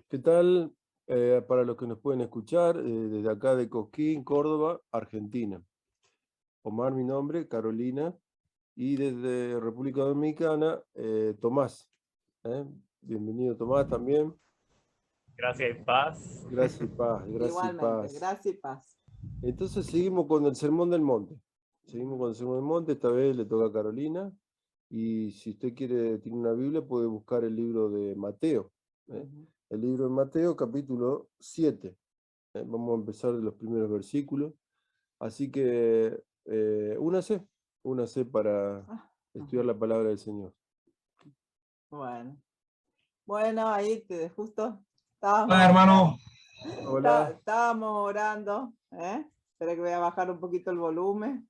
¿Qué tal? Para los que nos pueden escuchar, desde acá de Cosquín, Córdoba, Argentina. Omar, mi nombre, Carolina, y desde República Dominicana, Tomás. ¿eh? Bienvenido, Tomás, también. Gracias y paz. Gracias y paz, gracias y Igualmente, paz. gracias y paz. Entonces seguimos con el Sermón del Monte. Seguimos con el Sermón del Monte, esta vez le toca a Carolina. Y si usted tiene una Biblia, puede buscar el libro de Mateo. El libro de Mateo, capítulo 7. Vamos a empezar de los primeros versículos. Así que únase para estudiar la palabra del Señor. Bueno, ahí justo Hola, hermano. Hola. estábamos orando. Espera que voy a bajar un poquito el volumen,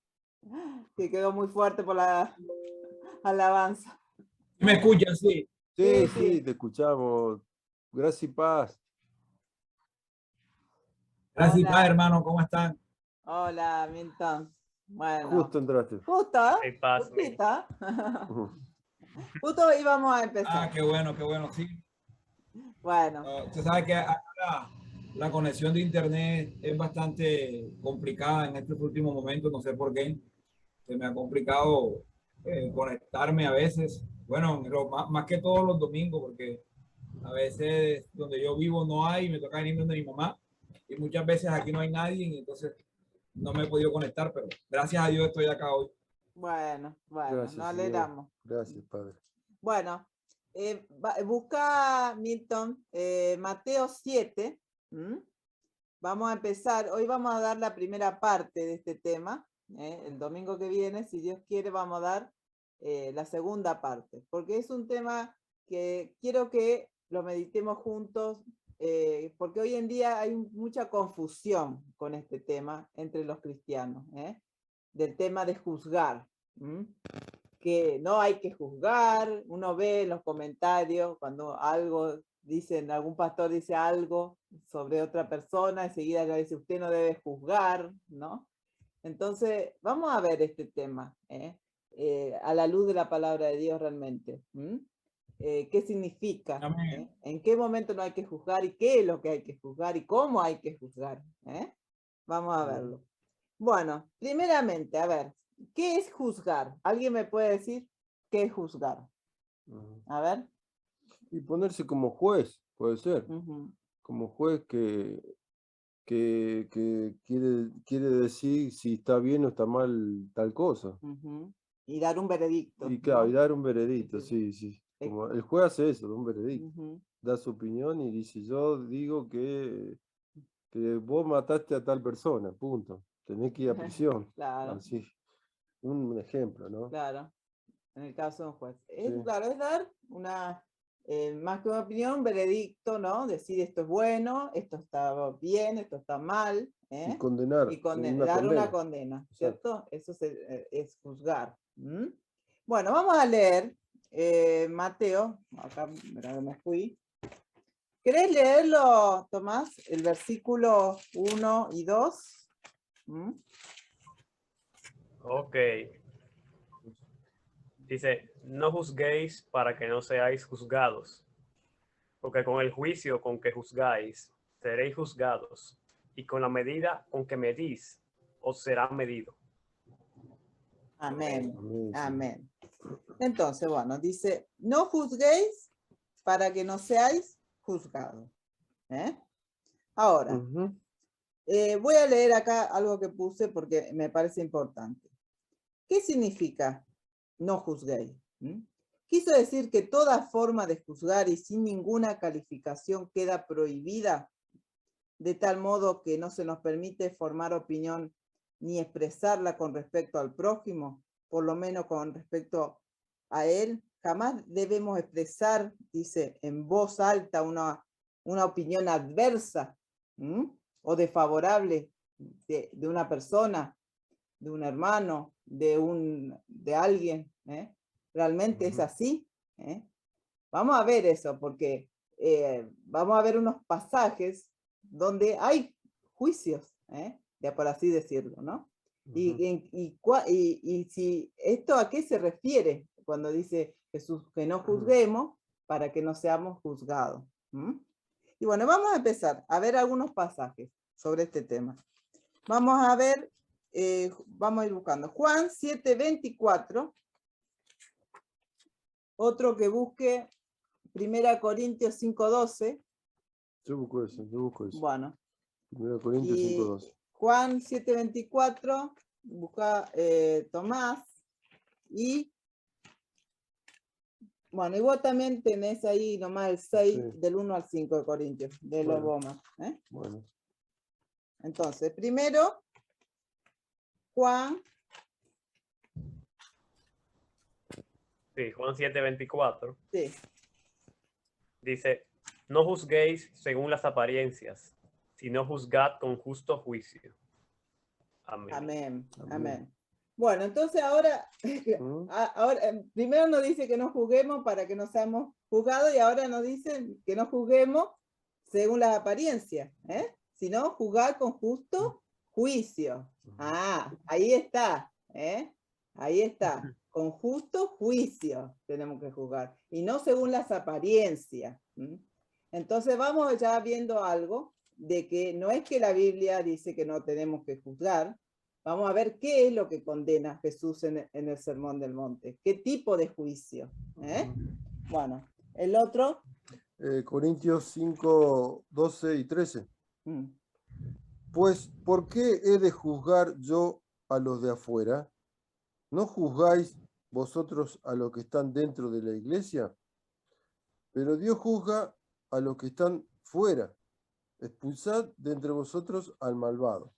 que quedó muy fuerte por la alabanza. ¿Me escuchan? Sí. Sí, te escuchamos. Gracias y paz. Gracias, Hola. padre, hermano. ¿Cómo están? Hola, Milton. Bueno. Justo entraste. Justo, Y paz. justita. Justo íbamos a empezar. Ah, qué bueno, sí. Bueno. Usted sabe que acá la conexión de internet es bastante complicada en estos últimos momentos, no sé por qué. Se me ha complicado conectarme a veces. Bueno, más que todos los domingos, porque a veces donde yo vivo no hay, me toca venir donde mi mamá, y muchas veces aquí no hay nadie, y entonces no me he podido conectar, pero gracias a Dios estoy acá hoy. Bueno, Gracias, nos alegramos. Señor. Gracias, Padre. Bueno, busca, Milton, Mateo 7. Vamos a empezar. Hoy vamos a dar la primera parte de este tema. El domingo que viene, si Dios quiere, vamos a dar la segunda parte, porque es un tema que quiero que lo meditemos juntos, porque hoy en día hay mucha confusión con este tema entre los cristianos, del tema de juzgar. Que no hay que juzgar. Uno ve en los comentarios cuando algún pastor dice algo sobre otra persona, enseguida le dice, usted no debe juzgar, ¿no? Entonces, vamos a ver este tema, a la luz de la palabra de Dios realmente. ¿Qué significa? ¿En qué momento no hay que juzgar? ¿Y qué es lo que hay que juzgar? ¿Y cómo hay que juzgar? Vamos a verlo. Bueno, primeramente, a ver, ¿qué es juzgar? ¿Alguien me puede decir qué es juzgar? A ver. Y ponerse como juez, puede ser. Como juez que quiere decir si está bien o está mal tal cosa. Y dar un veredicto. Y claro, ¿no? Y dar un veredicto, sí. Como el juez hace eso, da un veredicto. Da su opinión y dice, yo digo que vos mataste a tal persona, punto. Tenés que ir a prisión. Claro. Así. Un ejemplo, ¿no? Claro. En el caso de un juez. Claro, es dar una, más que una opinión, un veredicto, ¿no? Decir esto es bueno, esto está bien, esto está mal. Y condenar. Y dar una condena, ¿cierto? Eso es juzgar. Bueno, vamos a leer Mateo. Acá me fui. ¿Querés leerlo, Tomás? El versículo 1 y 2. Ok. Dice, no juzguéis para que no seáis juzgados, porque con el juicio con que juzgáis, seréis juzgados, y con la medida con que medís, os será medido. Amén. Amén. Entonces, bueno, dice, no juzguéis para que no seáis juzgados. Ahora, voy a leer acá algo que puse porque me parece importante. ¿Qué significa no juzguéis? Quiso decir que toda forma de juzgar y sin ninguna calificación queda prohibida, de tal modo que no se nos permite formar opinión ni expresarla con respecto al prójimo, por lo menos con respecto a él. Jamás debemos expresar, dice, en voz alta una opinión adversa o desfavorable de una persona, de un hermano, de alguien. Realmente es así. Vamos a ver eso, porque vamos a ver unos pasajes donde hay juicios, ya por así decirlo, ¿no? Y si esto a qué se refiere cuando dice Jesús que no juzguemos para que no seamos juzgados. Y bueno, vamos a empezar a ver algunos pasajes sobre este tema. Vamos a ver, vamos a ir buscando. Juan 7:24. Otro que busque 1 Corintios 5:12. Yo busco eso. Bueno. 1 Corintios Y 5:12. Juan 7:24, busca Tomás. Y bueno, y vos también tenés ahí nomás el 6 Sí. del 1 al 5 de Corintios, de los Bomas. Bueno. Entonces, primero, Juan. Sí, Juan 7:24. Sí. Dice, no juzguéis según las apariencias, sino juzgad con justo juicio. Amén. Amén. Amén. Amén. Bueno, entonces ahora, primero nos dice que no juzguemos para que no seamos juzgados y ahora nos dice que no juzguemos según las apariencias, sino juzgar con justo juicio. Ah, ahí está, ahí está. Con justo juicio tenemos que juzgar y no según las apariencias. Entonces vamos ya viendo algo de que no es que la Biblia dice que no tenemos que juzgar. Vamos a ver qué es lo que condena Jesús en el Sermón del Monte. ¿Qué tipo de juicio? Bueno, el otro. Corintios 5:12 y 13. Pues, ¿por qué he de juzgar yo a los de afuera? ¿No juzgáis vosotros a los que están dentro de la iglesia? Pero Dios juzga a los que están fuera. Expulsad de entre vosotros al malvado.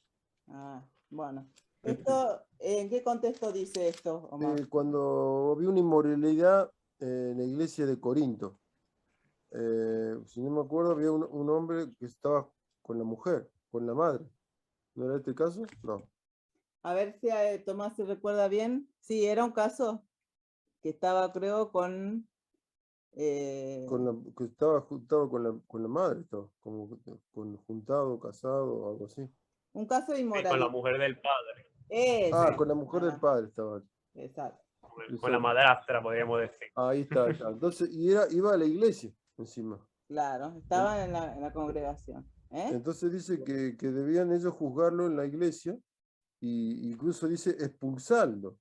Bueno. Esto, ¿en qué contexto dice esto, Omar? Cuando había una inmoralidad en la iglesia de Corinto. Si no me acuerdo, había un hombre que estaba con la mujer, con la madre. ¿No era este caso? No. A ver si Tomás se recuerda bien. Sí, era un caso que estaba, creo, que estaba juntado con la madre, estaba como juntado, casado, algo así. Un caso de inmoralidad. Con la mujer del padre. Con la mujer del padre estaba. Exacto. Con la madrastra, podríamos decir. Ahí está. Entonces, iba a la iglesia encima. Claro, estaban en la congregación. Entonces dice que debían ellos juzgarlo en la iglesia y incluso dice expulsarlo.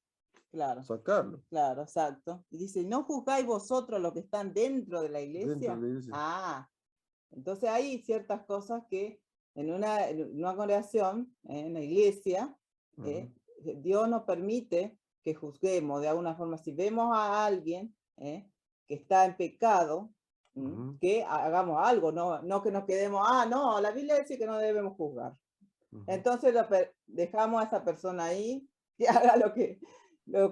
Claro. Sacarlo. Claro, exacto. Y dice, ¿no juzgáis vosotros los que están dentro de la iglesia? Dentro de la iglesia. Entonces hay ciertas cosas que en una congregación, en la iglesia, Dios nos permite que juzguemos de alguna forma. Si vemos a alguien que está en pecado, que hagamos algo, no que nos quedemos, no, la Biblia dice que no debemos juzgar. Entonces dejamos a esa persona ahí que haga lo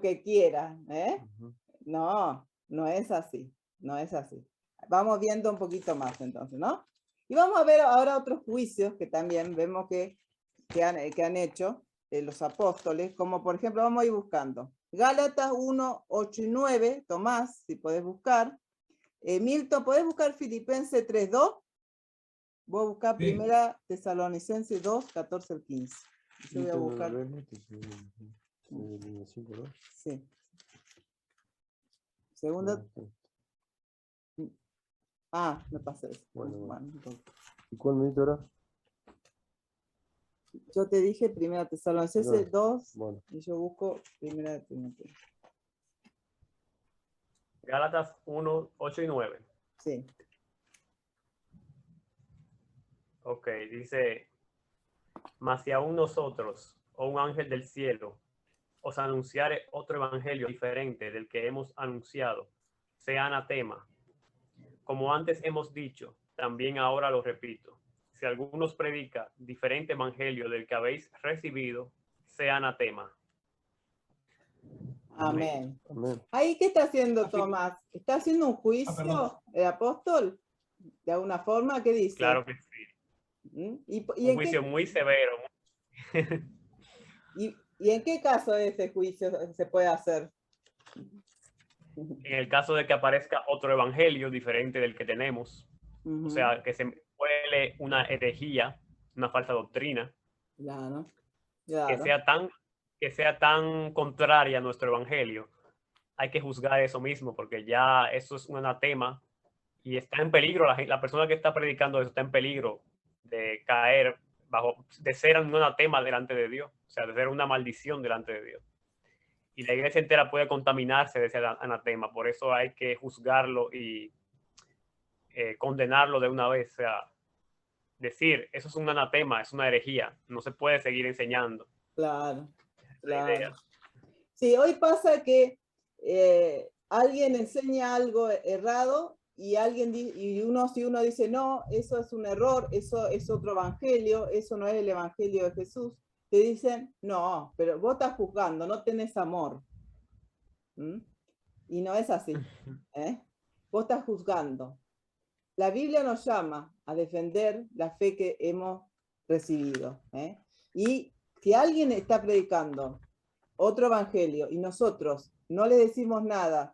que quiera. No es así, no es así. Vamos viendo un poquito más entonces, ¿no? Y vamos a ver ahora otros juicios que también vemos que han hecho los apóstoles, como por ejemplo, vamos a ir buscando. Gálatas 1, 8 y 9, Tomás, si podés buscar. Milton, ¿podés buscar Filipenses 3, 2? Voy a buscar Sí. 1 Tesalonicenses 2, 14 al 15. Yo voy a buscar. Sí. Segunda. Me pasé eso. Bueno. Entonces. ¿Y cuál me dice ahora? Yo te dije 1 Tesalonicenses 2 bueno. y yo busco 1 Timoteo. Gálatas 1, 8 y 9. Sí. Ok, dice, mas si aún nosotros, o un ángel del cielo, os anunciare otro evangelio diferente del que hemos anunciado, sea anatema. Como antes hemos dicho, también ahora lo repito, si alguno os predica diferente evangelio del que habéis recibido, sea anatema. Amén. Amén. ¿Ahí qué está haciendo Tomás? ¿Está haciendo un juicio el apóstol? ¿De alguna forma? ¿Qué dice? Claro que sí. ¿Y un juicio muy severo. ¿Y en qué caso ese juicio se puede hacer? En el caso de que aparezca otro evangelio diferente del que tenemos, o sea, que se cuele una herejía, una falsa doctrina, Claro. que sea tan contraria a nuestro evangelio, hay que juzgar eso mismo, porque ya eso es un anatema y está en peligro, la persona que está predicando eso está en peligro de caer de ser un anatema delante de Dios, o sea, de ser una maldición delante de Dios. Y la iglesia entera puede contaminarse de ese anatema, por eso hay que juzgarlo y condenarlo de una vez, o sea, decir, eso es un anatema, es una herejía, no se puede seguir enseñando. Claro, La idea. claro. Sí, hoy pasa que alguien enseña algo errado y si uno dice, no, eso es un error, eso es otro evangelio, eso no es el evangelio de Jesús, te dicen, no, pero vos estás juzgando, no tenés amor. ¿Mm? Y no es así. Vos estás juzgando. La Biblia nos llama a defender la fe que hemos recibido. Y si alguien está predicando otro evangelio y nosotros no le decimos nada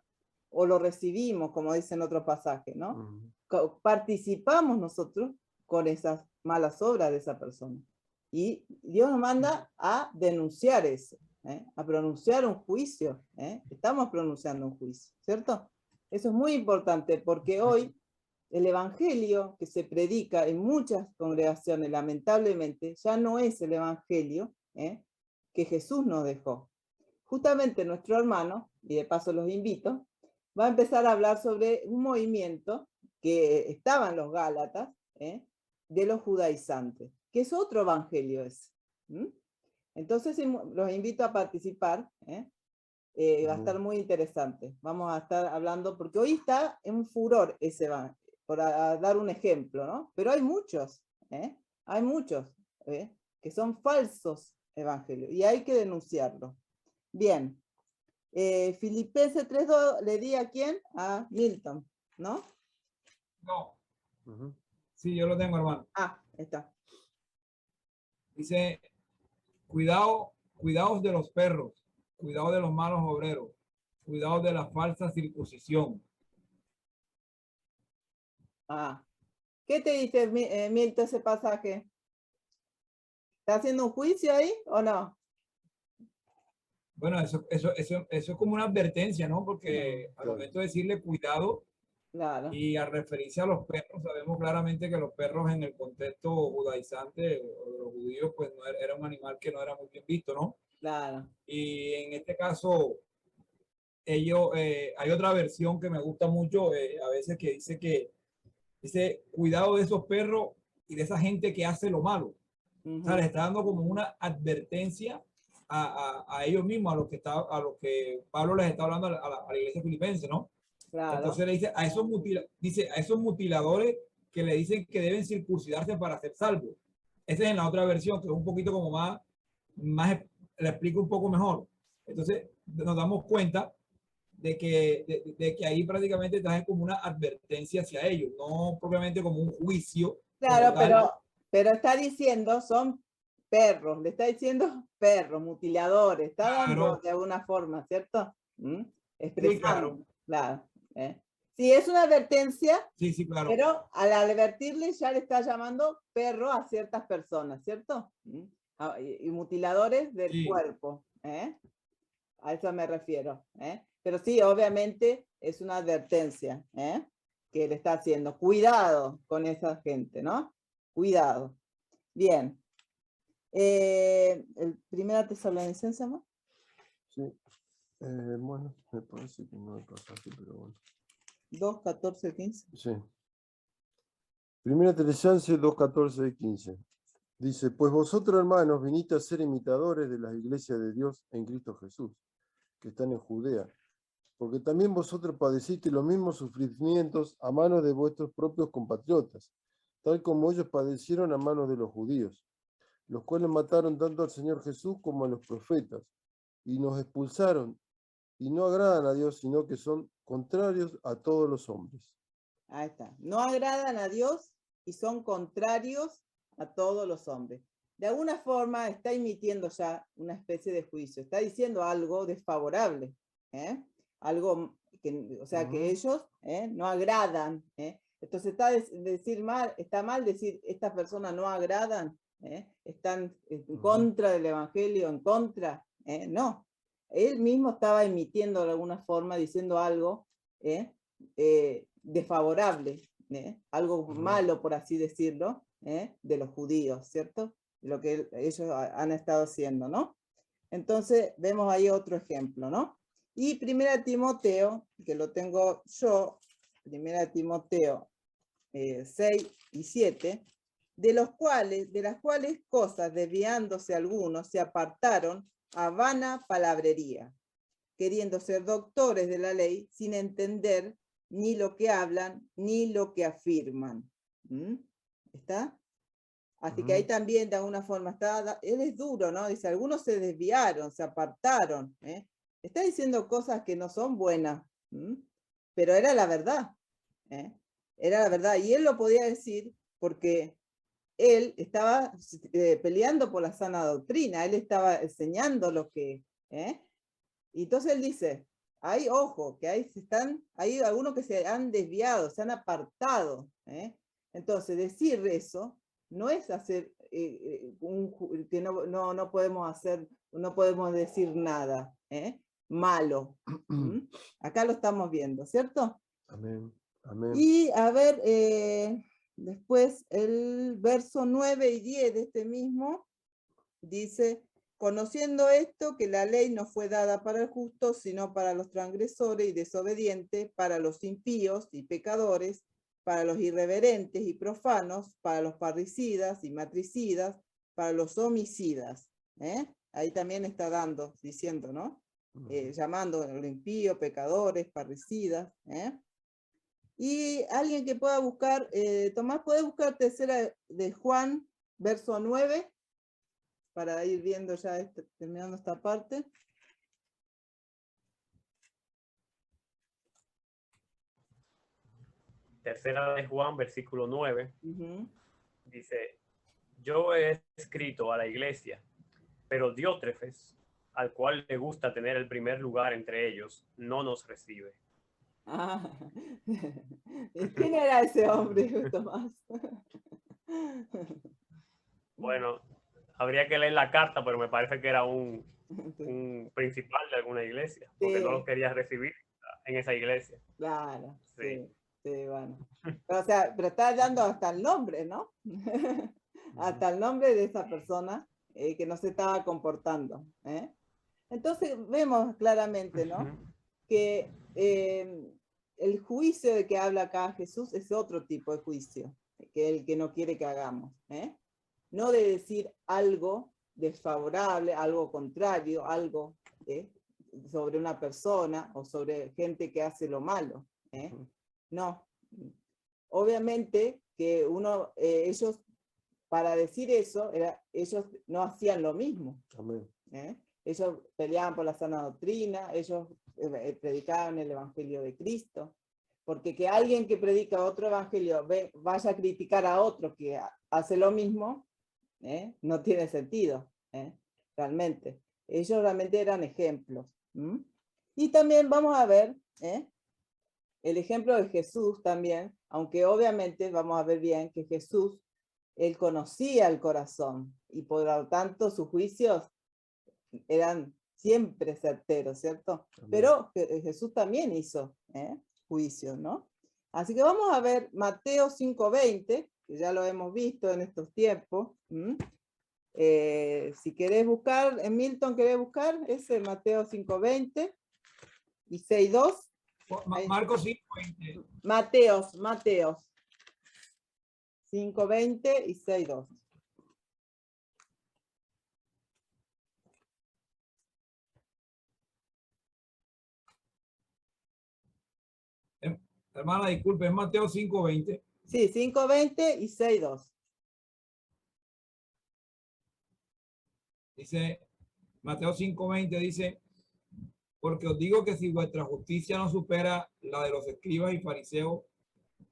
o lo recibimos, como dice en otro pasaje, ¿no? Participamos nosotros con esas malas obras de esa persona. Y Dios nos manda a denunciar eso, a pronunciar un juicio. Estamos pronunciando un juicio, ¿cierto? Eso es muy importante porque hoy el evangelio que se predica en muchas congregaciones, lamentablemente, ya no es el evangelio que Jesús nos dejó. Justamente nuestro hermano, y de paso los invito, va a empezar a hablar sobre un movimiento que estaba en los Gálatas, de los judaizantes, que es otro evangelio ese. Entonces los invito a participar, va a estar muy interesante. Vamos a estar hablando, porque hoy está en furor ese evangelio, por dar un ejemplo, ¿no? Pero hay muchos que son falsos evangelios, y hay que denunciarlo. Bien, Filipenses 3:2, ¿le di a quién? A Milton, ¿no? No. Sí, yo lo tengo, hermano. Está. Dice, cuidaos de los perros, cuidaos de los malos obreros, cuidaos de la falsa circuncisión. ¿Qué te dice Milton ese pasaje? ¿Está haciendo un juicio ahí o no? Bueno, eso es como una advertencia, ¿no? Porque al momento de decirle cuidado, claro, y al referirse a los perros, sabemos claramente que los perros en el contexto judaizante o de los judíos, pues no era un animal que no era muy bien visto, ¿no? Claro. Y en este caso, hay otra versión que me gusta mucho, a veces que dice, cuidado de esos perros y de esa gente que hace lo malo. O sea, les está dando como una advertencia a ellos mismos, a los que Pablo les está hablando a la iglesia filipense, ¿no? Claro. Entonces le dice a esos mutiladores que le dicen que deben circuncidarse para ser salvos. Esa es en la otra versión, que es un poquito como más le explico un poco mejor. Entonces nos damos cuenta de que ahí prácticamente trae como una advertencia hacia ellos, no propiamente como un juicio. Claro, pero está diciendo, son perros, le está diciendo perros, mutiladores, está dando de alguna forma, ¿cierto? Expresando. Sí, claro. Sí, es una advertencia, sí, claro. Pero al advertirle ya le está llamando perro a ciertas personas, ¿cierto? Y mutiladores del cuerpo, a eso me refiero. Pero sí, obviamente es una advertencia que le está haciendo. Cuidado con esa gente, ¿no? Cuidado. Bien. ¿El Primera Tesalonicenses, ¿no? Sí. Bueno, me parece que no me pasa así, pero bueno. 2, 14, 15. Sí. Primera Tesalonicenses 2, 14 y 15. Dice, pues vosotros, hermanos, viniste a ser imitadores de las iglesias de Dios en Cristo Jesús, que están en Judea, porque también vosotros padeciste los mismos sufrimientos a manos de vuestros propios compatriotas, tal como ellos padecieron a manos de los judíos, los cuales mataron tanto al Señor Jesús como a los profetas, y nos expulsaron, y no agradan a Dios, sino que son contrarios a todos los hombres. Ahí está. No agradan a Dios y son contrarios a todos los hombres. De alguna forma está emitiendo ya una especie de juicio, está diciendo algo desfavorable, algo que, o sea, que ellos no agradan. Entonces está mal decir estas personas no agradan, están en contra del evangelio, en contra, no. Él mismo estaba emitiendo de alguna forma, diciendo algo desfavorable, algo malo, por así decirlo, de los judíos, ¿cierto? Lo que ellos han estado haciendo, ¿no? Entonces, vemos ahí otro ejemplo, ¿no? Y 1 Timoteo, que lo tengo yo, 1 Timoteo 6 y 7, de las cuales cosas, desviándose algunos, se apartaron a vana palabrería, queriendo ser doctores de la ley, sin entender ni lo que hablan, ni lo que afirman. ¿Está? Así que ahí también, de alguna forma, él es duro, ¿no? Dice, algunos se desviaron, se apartaron. Está diciendo cosas que no son buenas, pero era la verdad. Era la verdad. Y él lo podía decir porque él estaba peleando por la sana doctrina, él estaba enseñando lo que... Y entonces él dice, hay, ojo, que hay algunos que se han desviado, se han apartado. Entonces, decir eso no es hacer que no podemos hacer, no podemos decir nada malo. Acá lo estamos viendo, ¿cierto? Amén. Amén. Y a ver, después el verso 9 y 10 de este mismo dice, conociendo esto, que la ley no fue dada para el justo, sino para los transgresores y desobedientes, para los impíos y pecadores, para los irreverentes y profanos, para los parricidas y matricidas, para los homicidas. Ahí también está diciendo, ¿no? Llamando a los impíos, pecadores, parricidas. Y alguien que pueda buscar, Tomás, ¿puede buscar tercera de Juan, verso 9? Para ir viendo ya, terminando esta parte. Tercera de Juan, versículo 9, dice, yo he escrito a la iglesia, pero Diótrefes, al cual le gusta tener el primer lugar entre ellos, no nos recibe. Ah, ¿quién era ese hombre, Tomás? Bueno, habría que leer la carta, pero me parece que era un principal de alguna iglesia, porque Sí. no los quería recibir en esa iglesia. Claro, Sí. sí, bueno. Pero, o sea, pero está dando hasta el nombre, ¿no? Hasta el nombre de esa persona que no se estaba comportando. Entonces vemos claramente, ¿no? Que el juicio de que habla acá Jesús es otro tipo de juicio, que el que no quiere que hagamos. No de decir algo desfavorable, algo contrario, algo sobre una persona o sobre gente que hace lo malo. No. Obviamente que ellos, para decir eso, ellos no hacían lo mismo. Amén. Ellos peleaban por la sana doctrina, ellos predicaban el evangelio de Cristo. Porque que alguien que predica otro evangelio vaya a criticar a otro que hace lo mismo, no tiene sentido, realmente. Ellos realmente eran ejemplos. Y también vamos a ver el ejemplo de Jesús también, aunque obviamente vamos a ver bien que Jesús, él conocía el corazón y por lo tanto sus juicios eran siempre certeros, ¿cierto? Amén. Pero Jesús también hizo juicios, ¿no? Así que vamos a ver Mateo 5:20, que ya lo hemos visto en estos tiempos. Si querés buscar, en Milton, ¿querés buscar? Ese Mateo 5:20 y 6:2. Marcos 5:20. Mateos 5:20 y 6:2. Hermana, disculpe, es Mateo 5:20. Sí, 5:20 y 6:2. Dice, Mateo 5:20 dice, porque os digo que si vuestra justicia no supera la de los escribas y fariseos,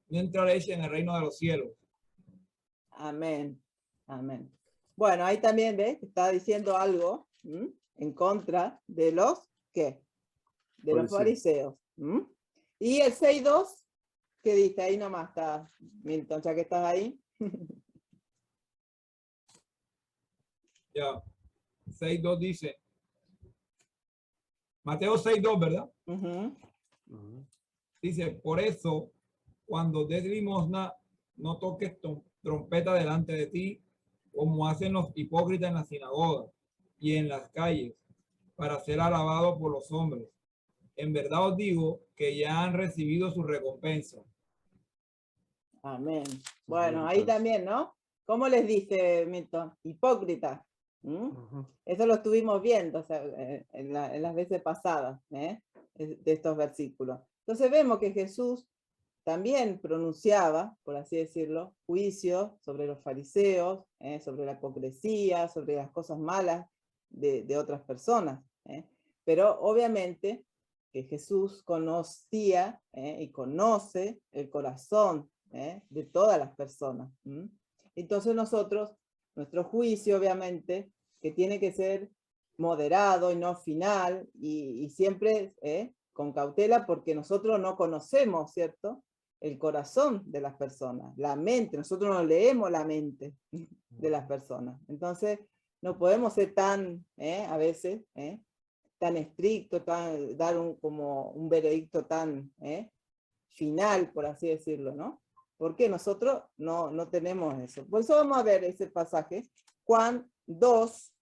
no entraréis en el reino de los cielos. Amén, amén. Bueno, ahí también ves, está diciendo algo en contra de los, ¿qué? De los fariseos. Y el 6:2, ¿qué dice? Ahí nomás está, Milton, ya que estás ahí. Ya, 6:2 dice, Mateo 6:2, ¿verdad? Dice, por eso cuando des limosna, no toques trompeta delante de ti, como hacen los hipócritas en las sinagogas y en las calles, para ser alabados por los hombres. En verdad os digo que ya han recibido su recompensa. Amén. Bueno, ahí también, ¿no? ¿Cómo les dice Milton? Hipócrita. Eso lo estuvimos viendo, o sea, en las veces pasadas, de estos versículos. Entonces vemos que Jesús también pronunciaba, por así decirlo, juicios sobre los fariseos, sobre la hipocresía, sobre las cosas malas de otras personas. Pero obviamente que Jesús conocía y conoce el corazón de todas las personas. Entonces nosotros, nuestro juicio obviamente, que tiene que ser moderado y no final, y siempre con cautela, porque nosotros no conocemos, ¿cierto?, el corazón de las personas, la mente. Nosotros no leemos la mente de las personas. Entonces no podemos ser tan, a veces, tan estricto, dar como un veredicto tan final, por así decirlo, ¿no? Porque nosotros no tenemos eso. Por eso vamos a ver ese pasaje, Juan 2,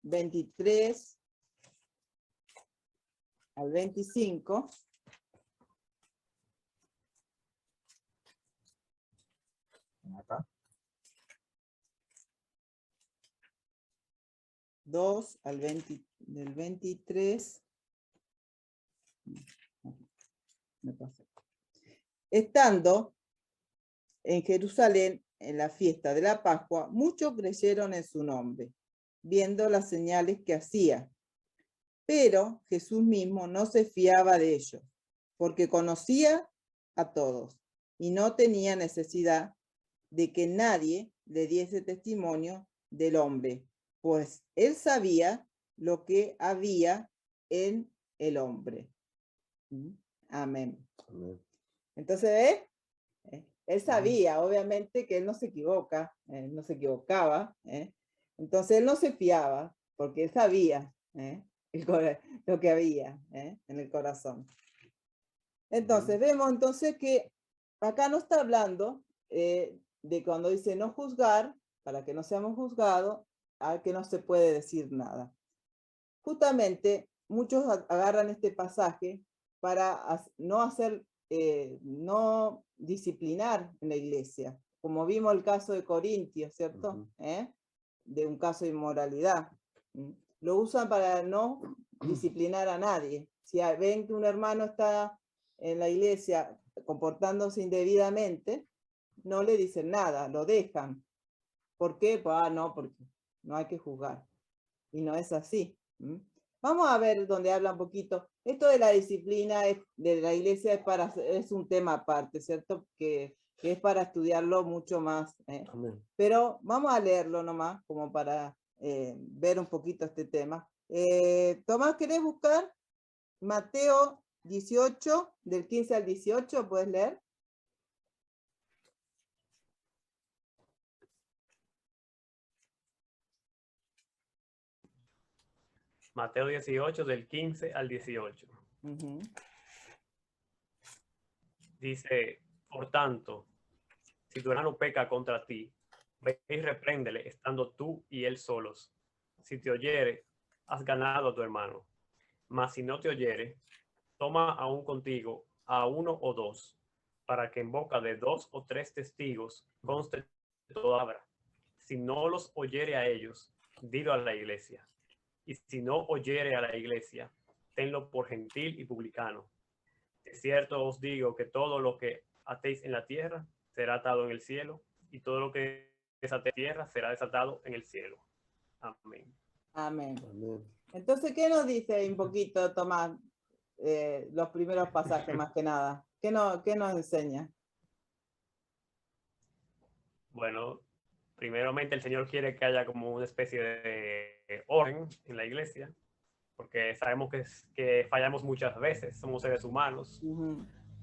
23 al 25. Acá. 2 al 20, del 23. Me pasé. Estando en Jerusalén en la fiesta de la Pascua, muchos creyeron en su nombre, viendo las señales que hacía. Pero Jesús mismo no se fiaba de ellos, porque conocía a todos y no tenía necesidad de que nadie le diese testimonio del hombre, pues él sabía lo que había en el hombre. Amén. Amén. Entonces, él sabía, obviamente, que él no se equivoca, no se equivocaba. Entonces, él no se fiaba, porque él sabía lo que había en el corazón. Entonces, vemos entonces que acá no está hablando de cuando dice no juzgar, para que no seamos juzgados, a que no se puede decir nada. Justamente, muchos agarran este pasaje para no disciplinar en la iglesia, como vimos el caso de Corintios, ¿cierto? De un caso de inmoralidad. Lo usan para no disciplinar a nadie. Si ven que un hermano está en la iglesia comportándose indebidamente, no le dicen nada, lo dejan. ¿Por qué? Pues, no, porque no hay que juzgar. Y no es así. Vamos a ver donde habla un poquito. Esto de la disciplina de la iglesia es un tema aparte, ¿cierto? Que es para estudiarlo mucho más. Pero vamos a leerlo nomás, como para ver un poquito este tema. Tomás, ¿querés buscar? Mateo 18, del 15 al 18, ¿puedes leer? Mateo 18, del 15 al 18. Dice, por tanto, si tu hermano peca contra ti, ve y repréndele, estando tú y él solos. Si te oyere, has ganado a tu hermano. Mas si no te oyere, toma aún contigo a uno o dos, para que en boca de 2 o 3 testigos conste toda palabra. Si no los oyere a ellos, dilo a la iglesia. Y si no oyere a la iglesia, tenlo por gentil y publicano. De cierto os digo que todo lo que atéis en la tierra será atado en el cielo, y todo lo que desate en la tierra será desatado en el cielo. Amén. Amén. Amén. Entonces, ¿qué nos dice un poquito, Tomás? Los primeros pasajes, más que nada. ¿Qué nos enseña? Bueno, primeramente el Señor quiere que haya como una especie de orden en la iglesia, porque sabemos que fallamos muchas veces, somos seres humanos,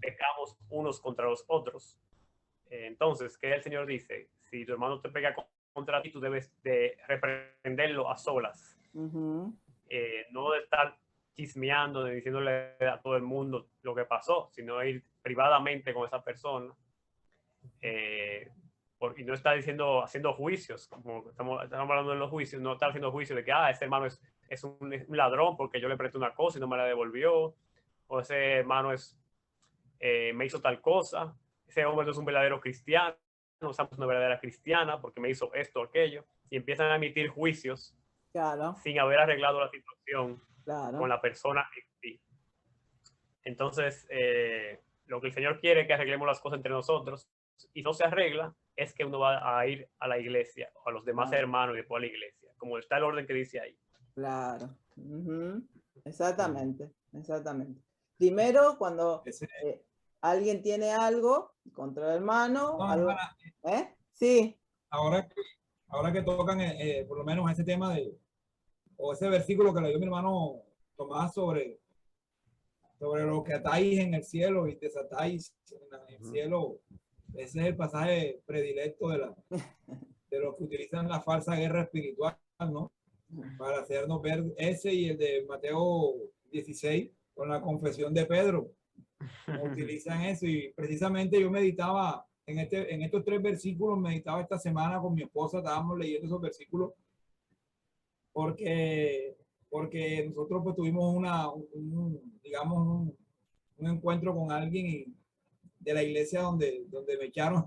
pecamos unos contra los otros. Entonces, ¿qué el Señor dice? Si tu hermano te pega contra ti, tú debes de reprenderlo a solas. No de estar chismeando, ni diciéndole a todo el mundo lo que pasó, sino ir privadamente con esa persona. Y no está haciendo juicios, como estamos hablando de los juicios, no está haciendo juicios de que ese hermano es un ladrón porque yo le presté una cosa y no me la devolvió, o ese hermano me hizo tal cosa, ese hombre no es un verdadero cristiano, no es una verdadera cristiana porque me hizo esto o aquello, y empiezan a emitir juicios Claro, sin haber arreglado la situación claro. con la persona en sí. Entonces, lo que el Señor quiere es que arreglemos las cosas entre nosotros, y no se arregla, es que uno va a ir a la iglesia, o a los demás hermanos y después a la iglesia, como está el orden que dice ahí. Claro. Exactamente, exactamente. Primero, cuando alguien tiene algo contra el hermano, No, algo, hermana, sí, ahora que tocan por lo menos ese tema o ese versículo que le dio mi hermano Tomás sobre lo que atáis en el cielo y desatáis en el cielo, ese es el pasaje predilecto de los que utilizan la falsa guerra espiritual, ¿no? Para hacernos ver ese, y el de Mateo 16 con la confesión de Pedro. Utilizan eso, y precisamente yo meditaba en estos 3 versículos, meditaba esta semana con mi esposa, estábamos leyendo esos versículos porque nosotros pues tuvimos un encuentro con alguien de la iglesia donde me echaron,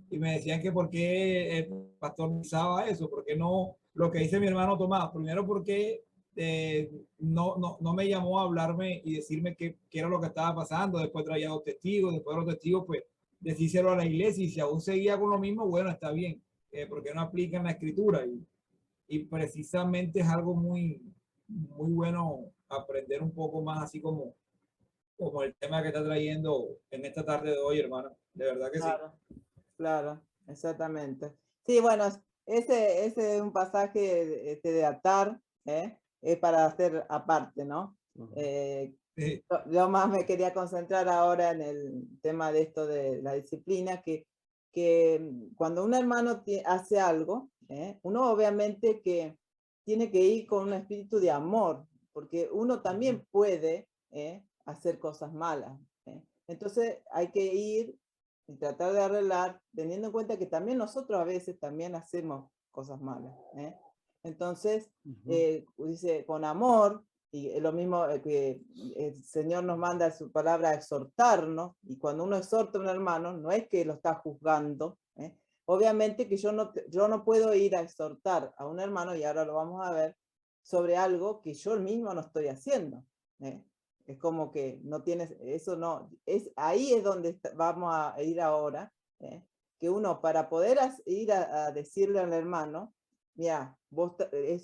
y me decían que por qué el pastor usaba eso, por qué no lo que dice mi hermano Tomás. Primero, porque no me llamó a hablarme y decirme qué era lo que estaba pasando. Después traía 2 testigos, después los testigos pues decírselo a la iglesia, y si aún seguía con lo mismo, bueno, está bien, porque no aplican la escritura, y precisamente es algo muy bueno aprender un poco más, así como el tema que está trayendo en esta tarde de hoy, hermano. De verdad que claro, sí. Claro, exactamente. Sí, bueno, ese es un pasaje de atar, es para hacer aparte, ¿no? Sí. Yo más me quería concentrar ahora en el tema de esto de la disciplina, que cuando un hermano hace algo, uno obviamente que tiene que ir con un espíritu de amor, porque uno también puede hacer cosas malas. Entonces hay que ir y tratar de arreglar, teniendo en cuenta que también nosotros a veces también hacemos cosas malas. Entonces, dice, con amor, y lo mismo que el Señor nos manda su palabra a exhortarnos, y cuando uno exhorta a un hermano, no es que lo está juzgando. Obviamente que yo no puedo ir a exhortar a un hermano, y ahora lo vamos a ver, sobre algo que yo mismo no estoy haciendo. Es como que no tienes, eso no, ahí es donde vamos a ir ahora, que uno para poder ir a decirle al hermano, mira, vos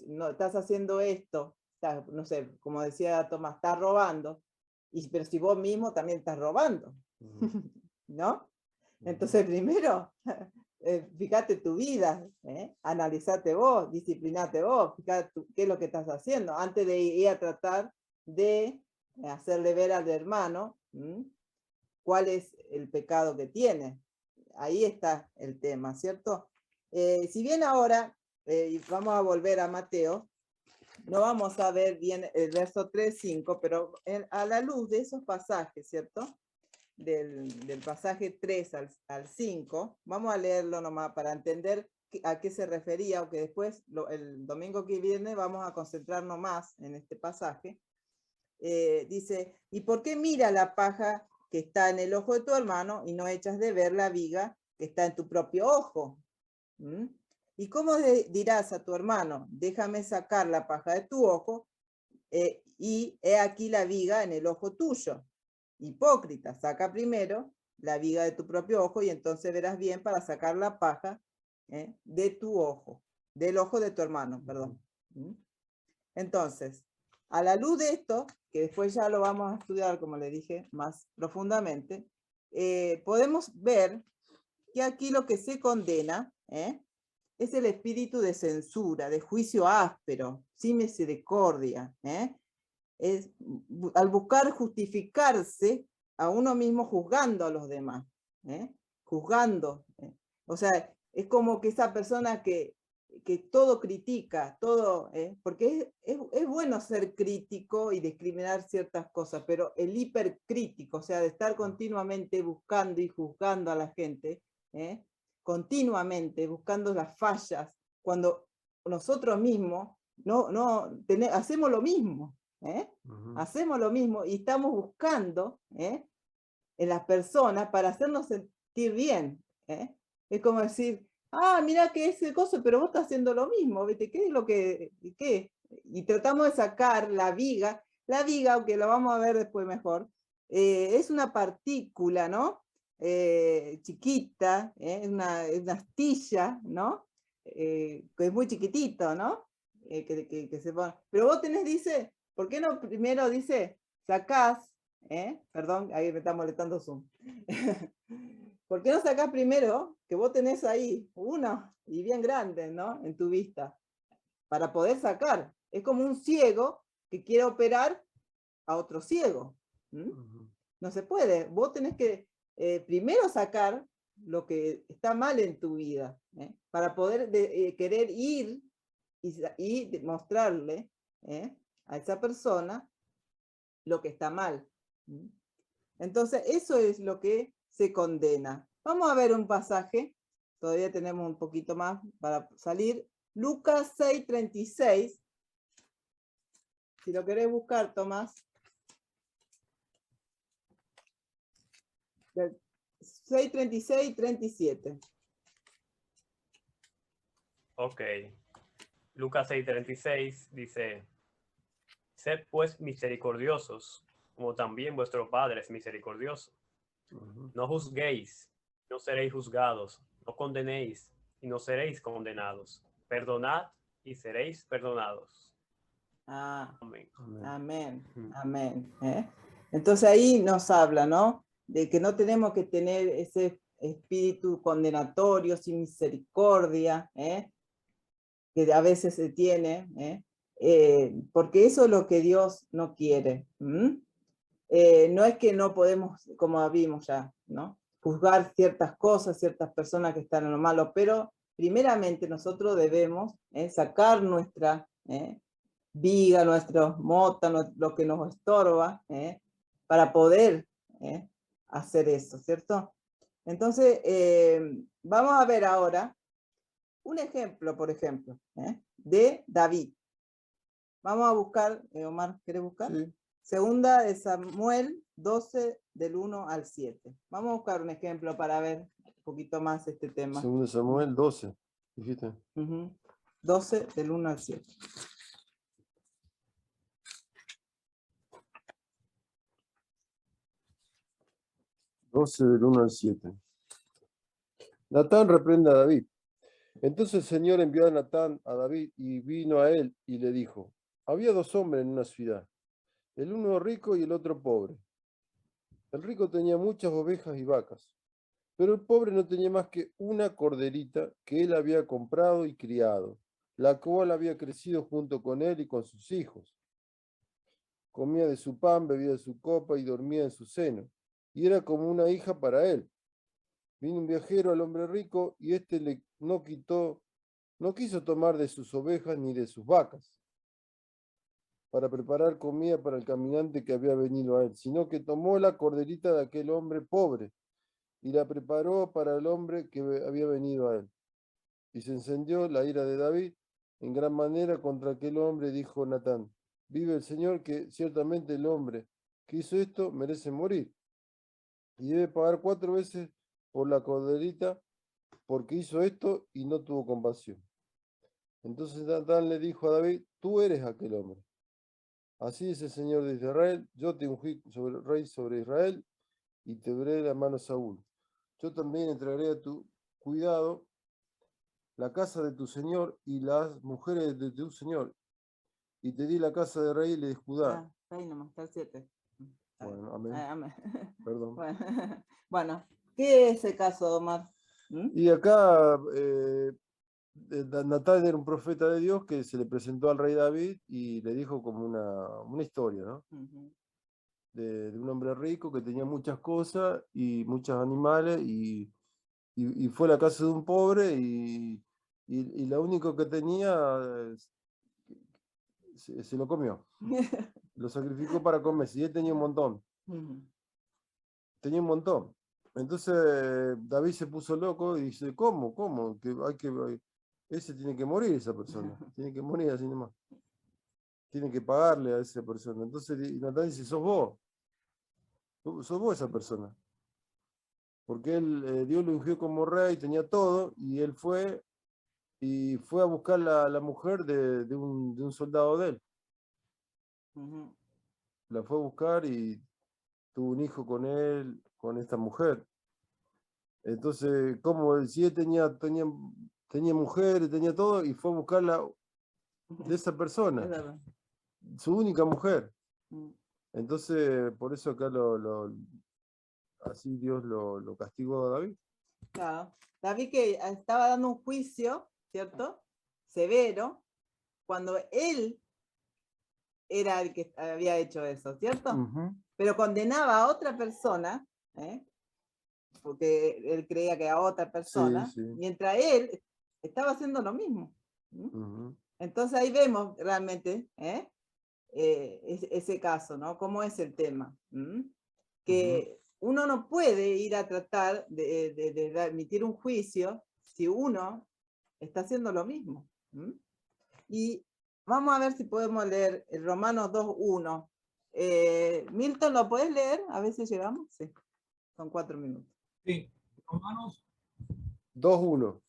no, estás haciendo esto, no sé, como decía Tomás, estás robando, pero si vos mismo también estás robando, ¿no? Entonces primero, fíjate tu vida, analizate vos, disciplinate vos, fíjate qué es lo que estás haciendo, antes de ir a tratar de hacerle ver al hermano cuál es el pecado que tiene. Ahí está el tema, ¿cierto? Si bien ahora vamos a volver a Mateo, no vamos a ver bien el verso 3, 5, pero a la luz de esos pasajes, ¿cierto? Del pasaje 3 al 5, vamos a leerlo nomás para entender a qué se refería, aunque después el domingo que viene vamos a concentrarnos más en este pasaje. Dice, ¿y por qué mira la paja que está en el ojo de tu hermano y no echas de ver la viga que está en tu propio ojo? ¿Y cómo dirás a tu hermano, déjame sacar la paja de tu ojo y he aquí la viga en el ojo tuyo? Hipócrita, saca primero la viga de tu propio ojo y entonces verás bien para sacar la paja de tu ojo, del ojo de tu hermano, perdón. Entonces, a la luz de esto, que después ya lo vamos a estudiar, como le dije, más profundamente, podemos ver que aquí lo que se condena es el espíritu de censura, de juicio áspero, sin misericordia, es al buscar justificarse a uno mismo juzgando a los demás, juzgando. O sea, es como que esa persona que que todo critica, todo, porque es bueno ser crítico y discriminar ciertas cosas, pero el hipercrítico, o sea, de estar continuamente buscando y juzgando a la gente, continuamente buscando las fallas, cuando nosotros mismos hacemos lo mismo, hacemos lo mismo y estamos buscando en las personas para hacernos sentir bien. Es como decir, ah, mira que ese coso, pero vos estás haciendo lo mismo, ¿viste? ¿Qué es lo que, qué? Y tratamos de sacar la viga, aunque lo vamos a ver después mejor, es una partícula, ¿no? Chiquita, una astilla, ¿no? Que es muy chiquitito, ¿no? Que se pone. Pero vos tenés, dice, ¿por qué no primero dice, sacás, perdón, ahí me está molestando Zoom. ¿Por qué no sacás primero que vos tenés ahí uno y bien grande, ¿no? En tu vista, para poder sacar. Es como un ciego que quiere operar a otro ciego. No se puede. Vos tenés que primero sacar lo que está mal en tu vida, para poder querer ir y mostrarle a esa persona lo que está mal. Entonces, eso es lo que se condena. Vamos a ver un pasaje, todavía tenemos un poquito más para salir. Lucas 6:36. Si lo querés buscar, Tomás. 6:36 y 37. Ok. Lucas 6:36 dice, sed pues misericordiosos, como también vuestro Padre es misericordioso. No juzguéis, no seréis juzgados, no condenéis, y no seréis condenados. Perdonad, y seréis perdonados. Amén. Amén. Amén. Entonces ahí nos habla, ¿no? De que no tenemos que tener ese espíritu condenatorio, sin misericordia, que a veces se tiene, porque eso es lo que Dios no quiere. No es que no podemos, como vimos ya, ¿no? Juzgar ciertas cosas, ciertas personas que están en lo malo, pero primeramente nosotros debemos sacar nuestra viga, nuestros mota, lo que nos estorba, para poder hacer eso, ¿cierto? Entonces, vamos a ver ahora un ejemplo, por ejemplo, de David. Vamos a buscar, Omar, ¿quieres buscar? Sí. Segunda de Samuel 12, del 1 al 7. Vamos a buscar un ejemplo para ver un poquito más este tema. Segundo de Samuel 12, dijiste. 12, del 1 al 7. Del 1 al 7. Natán reprende a David. Entonces el Señor envió a Natán a David y vino a él y le dijo, había dos hombres en una ciudad, el uno rico y el otro pobre. El rico tenía muchas ovejas y vacas, pero el pobre no tenía más que una corderita que él había comprado y criado, la cual había crecido junto con él y con sus hijos. Comía de su pan, bebía de su copa y dormía en su seno, y era como una hija para él. Vino un viajero al hombre rico y éste no quiso tomar de sus ovejas ni de sus vacas para preparar comida para el caminante que había venido a él, sino que tomó la corderita de aquel hombre pobre y la preparó para el hombre que había venido a él. Y se encendió la ira de David en gran manera contra aquel hombre, dijo Natán, vive el Señor que ciertamente el hombre que hizo esto merece morir y debe pagar 4 veces por la corderita porque hizo esto y no tuvo compasión. Entonces Natán le dijo a David, tú eres aquel hombre. Así dice el Señor de Israel, yo te ungí rey sobre Israel y te daré la mano a Saúl. Yo también entregaré a tu cuidado la casa de tu Señor y las mujeres de tu Señor. Y te di la casa de rey de Judá. Ahí nomás, está el 7. Bueno, amén. Amén. Perdón. Bueno, ¿qué es el caso, Omar? Y acá Natán era un profeta de Dios que se le presentó al rey David y le dijo como una historia, ¿no? De un hombre rico que tenía muchas cosas y muchos animales y fue a la casa de un pobre y y lo único que tenía se lo comió. Lo sacrificó para comer. Si él tenía un montón. Tenía un montón. Entonces David se puso loco y dice, ¿cómo? ¿Cómo? Ese tiene que morir, esa persona. Tiene que morir así nomás. Tiene que pagarle a esa persona. Entonces Natán dice, sos vos. Sos vos esa persona. Porque Dios lo ungió como rey, tenía todo, y él fue a buscar la mujer de un soldado de él. La fue a buscar y tuvo un hijo con él, con esta mujer. Entonces, como si él tenía mujer, tenía todo, y fue a buscarla de esa persona, su única mujer. Entonces, por eso acá así Dios lo castigó a David. Claro. David que estaba dando un juicio, ¿cierto? Severo, cuando él era el que había hecho eso, ¿cierto? Pero condenaba a otra persona, porque él creía que era otra persona, Sí, sí. mientras él estaba haciendo lo mismo. Entonces ahí vemos realmente ese caso, ¿no? ¿Cómo es el tema? Que uno no puede ir a tratar de emitir un juicio si uno está haciendo lo mismo. Y vamos a ver si podemos leer el Romanos 2:1. Milton, ¿lo puedes leer? A ver si llegamos. Sí, son 4 minutos. Sí, Romanos 2:1.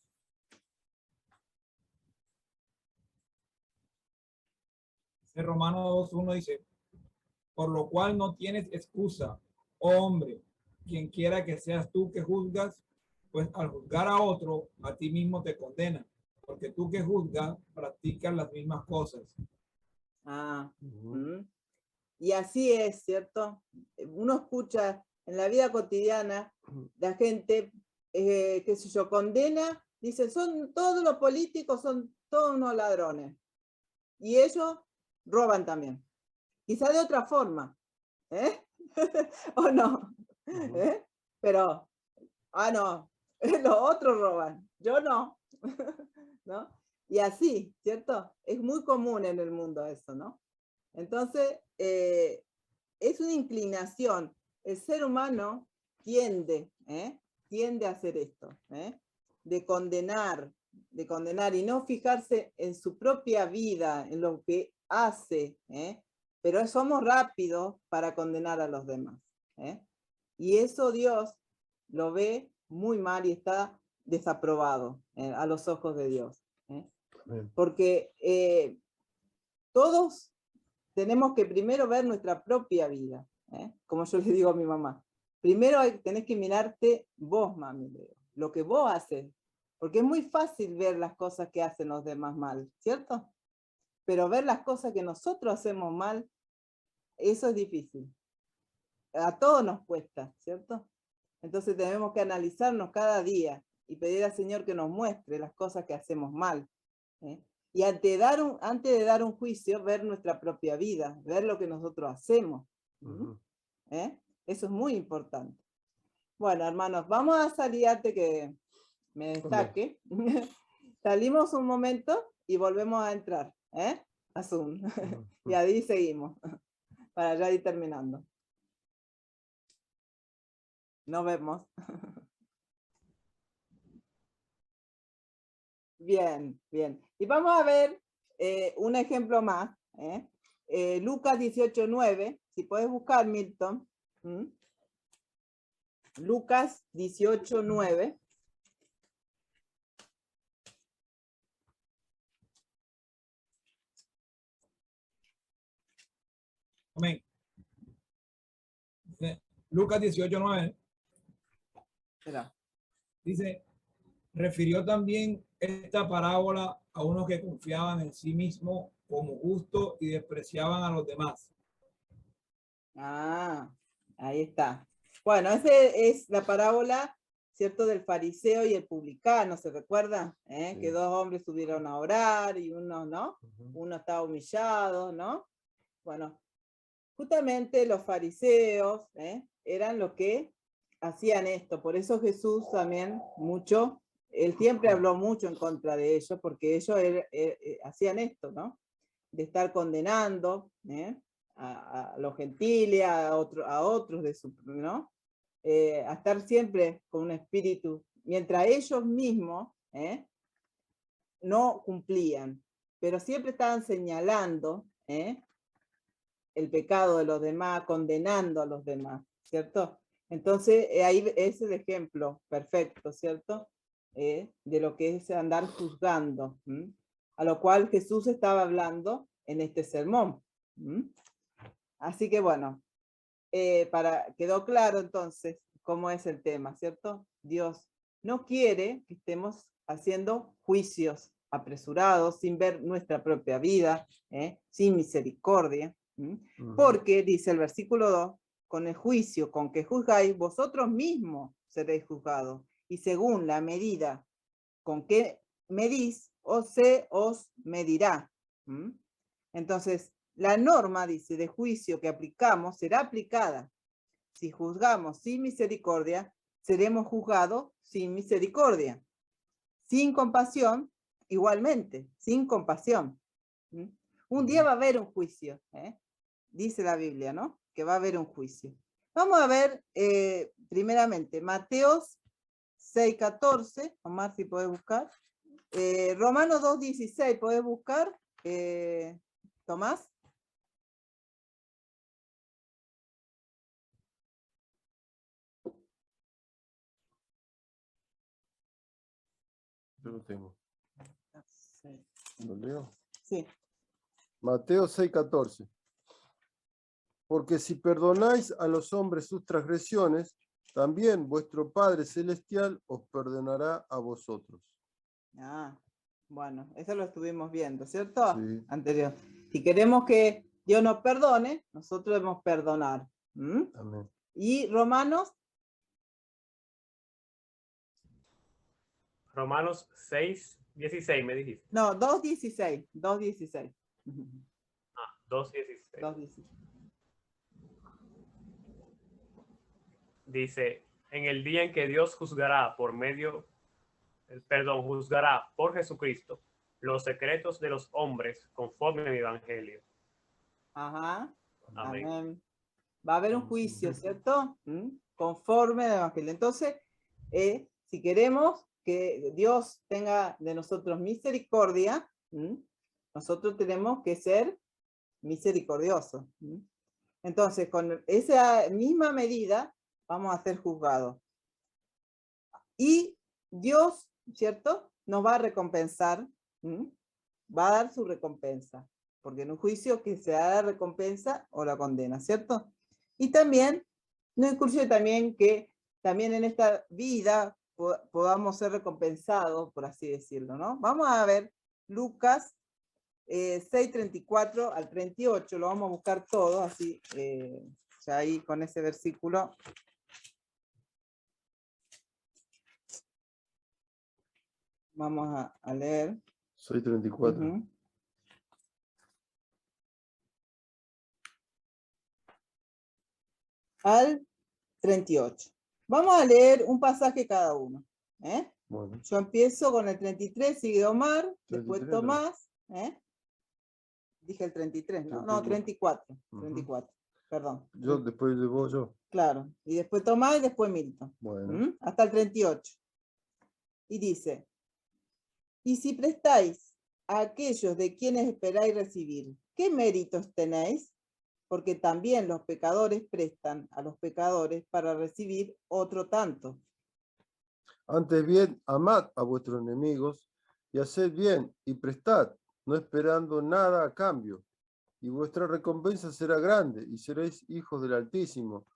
Romanos 2:1 dice, por lo cual no tienes excusa, oh hombre, quien quiera que seas tú que juzgas, pues al juzgar a otro, a ti mismo te condena, porque tú que juzgas, practicas las mismas cosas. Y así es, ¿cierto? Uno escucha en la vida cotidiana, la gente, qué sé yo, condena, dice, todos los políticos son todos unos ladrones. Y ellos roban también. Quizá de otra forma, ¿o no? Pero, no, los otros roban, yo no. ¿No? Y así, ¿cierto? Es muy común en el mundo eso, ¿no? Entonces, es una inclinación. El ser humano tiende a hacer esto, de condenar y no fijarse en su propia vida, en lo que hace, pero somos rápidos para condenar a los demás. Y eso Dios lo ve muy mal y está desaprobado a los ojos de Dios. Porque todos tenemos que primero ver nuestra propia vida, como yo le digo a mi mamá. Primero tenés que mirarte vos, mami, lo que vos haces. Porque es muy fácil ver las cosas que hacen los demás mal, ¿cierto? Pero ver las cosas que nosotros hacemos mal, eso es difícil. A todos nos cuesta, ¿cierto? Entonces tenemos que analizarnos cada día y pedir al Señor que nos muestre las cosas que hacemos mal. Y antes de dar un juicio, ver nuestra propia vida, ver lo que nosotros hacemos. Eso es muy importante. Bueno, hermanos, vamos a salir antes que me destaque. Salimos un momento y volvemos a entrar a Zoom. Y ahí seguimos, para ya ir terminando. Nos vemos. Bien, bien. Y vamos a ver un ejemplo más. Lucas 18:9. Si puedes buscar, Milton. Lucas 18:9. Amén. Lucas 18:9. Dice, refirió también esta parábola a unos que confiaban en sí mismos como justos y despreciaban a los demás. Ahí está. Bueno, esa es la parábola, ¿cierto? Del fariseo y el publicano, ¿se recuerda? Sí. Que 2 hombres subieron a orar y uno, ¿no? Uno estaba humillado, ¿no? Bueno, justamente los fariseos eran los que hacían esto. Por eso Jesús también mucho él siempre habló mucho en contra de ellos, porque ellos hacían esto, ¿no? De estar condenando a los gentiles, a otros de su, ¿no? A estar siempre con un espíritu, mientras ellos mismos no cumplían, pero siempre estaban señalando el pecado de los demás, condenando a los demás, ¿cierto? Entonces, ahí es el ejemplo perfecto, ¿cierto? De lo que es andar juzgando, a lo cual Jesús estaba hablando en este sermón. Así que bueno, quedó claro entonces cómo es el tema, ¿cierto? Dios no quiere que estemos haciendo juicios apresurados, sin ver nuestra propia vida, sin misericordia, porque, dice el versículo 2, con el juicio con que juzgáis, vosotros mismos seréis juzgados, y según la medida con que medís, se os medirá. Entonces, la norma, dice, de juicio que aplicamos será aplicada. Si juzgamos sin misericordia, seremos juzgados sin misericordia. Sin compasión, igualmente, sin compasión. Un día va a haber un juicio, dice la Biblia, ¿no? Que va a haber un juicio. Vamos a ver, primeramente, Mateos 6:14, Omar, si podés buscar. Romanos 2:16, ¿podés buscar? Tomás. Yo lo tengo. Sí. ¿Lo leo? Sí. Mateo 6:14. Porque si perdonáis a los hombres sus transgresiones, también vuestro Padre Celestial os perdonará a vosotros. Bueno, eso lo estuvimos viendo, ¿cierto? Sí. Anterior. Si queremos que Dios nos perdone, nosotros debemos perdonar. Amén. Y Romanos. Romanos 6:16 me dijiste. No, 2:16. 2:16. 2:16. 2:16. Dice, en el día en que Dios juzgará juzgará por Jesucristo los secretos de los hombres conforme al Evangelio. Ajá. Amén. Amén. Va a haber un juicio, ¿cierto? Conforme al Evangelio. Entonces, si queremos que Dios tenga de nosotros misericordia, nosotros tenemos que ser misericordiosos. Entonces, con esa misma medida, vamos a ser juzgados. Y Dios, ¿cierto? Nos va a recompensar, va a dar su recompensa, porque en un juicio que se da la recompensa o la condena, ¿cierto? Y también, no incluye también que también en esta vida podamos ser recompensados, por así decirlo, ¿no? Vamos a ver Lucas 6:34 al 38, lo vamos a buscar todo, así, ya ahí con ese versículo. Vamos a leer. 6:34. Al 38. Vamos a leer un pasaje cada uno. Bueno. Yo empiezo con el 33, sigue Omar, 33, después Tomás. Dije el 33, ¿no? 34. No, 34. 34, perdón. Yo después de vos, yo. Claro, y después Tomás y después Milton. Bueno. Hasta el 38. Y dice, y si prestáis a aquellos de quienes esperáis recibir, ¿qué méritos tenéis? Porque también los pecadores prestan a los pecadores para recibir otro tanto. Antes bien, amad a vuestros enemigos y haced bien y prestad, no esperando nada a cambio, y vuestra recompensa será grande y seréis hijos del Altísimo,